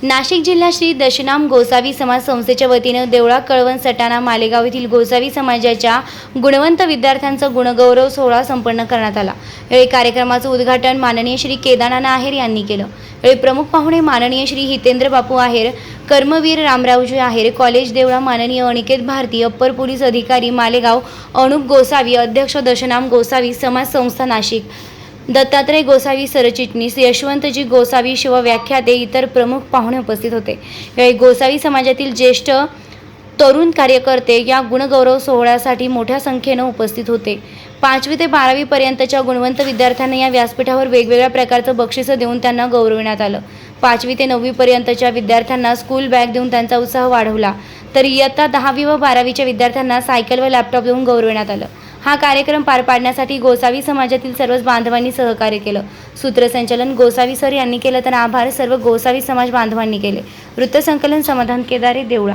नाशिक जिल्हा श्री दशनाम गोसावी समाज संस्थेच्या वतीने देवळा कळवण सटाणा मालेगाव येथील गोसावी समाजाच्या गुणवंत विद्यार्थ्यांचा गुणगौरव सोहळा संपन्न करण्यात आला। यावेळी कार्यक्रमाचे उद्घाटन माननीय श्री केदारनाथ आहेर यांनी केलं। यावेळी प्रमुख पाहुणे माननीय श्री हितेंद्र बापू आहेर, कर्मवीर रामरावजी आहेर, कॉलेज देवळा माननीय अनिकेत भारती, अप्पर पोलीस अधिकारी मालेगाव अनुप गोसावी, अध्यक्ष दशनाम गोसावी समाज संस्था नाशिक, दत्तात्रय गोसावी सरचिटणीस, यशवंतजी गोसावी शिवव्याख्याते इतर प्रमुख पाहुणे उपस्थित होते। यावेळी गोसावी समाजातील ज्येष्ठ तरुण कार्यकर्ते या गुणगौरव सोहळ्यासाठी मोठ्या संख्येने उपस्थित होते। 5वी ते 12वी पर्यंतच्या गुणवंत विद्यार्थ्यांना या व्यासपीठावर वेगवेगळ्या प्रकारचं बक्षीस देऊन त्यांना गौरविण्यात आलं। 5वी ते 9वी पर्यंतच्या विद्यार्थ्यांना स्कूल बॅग देऊन त्यांचा उत्साह वाढवला, तर इयत्ता 10वी व 12वीच्या विद्यार्थ्यांना सायकल व लॅपटॉप देऊन गौरविण्यात आलं। हा कार्यक्रम पार पाडण्यासाठी गोसावी समाजातील सर्वच बांधवांनी सहकार्य केलं। सूत्रसंचालन गोसावी सर यांनी केलं, तर आभार सर्व गोसावी समाज बांधवांनी केले। वृत्तसंकलन समाधान केदारे, देवळा।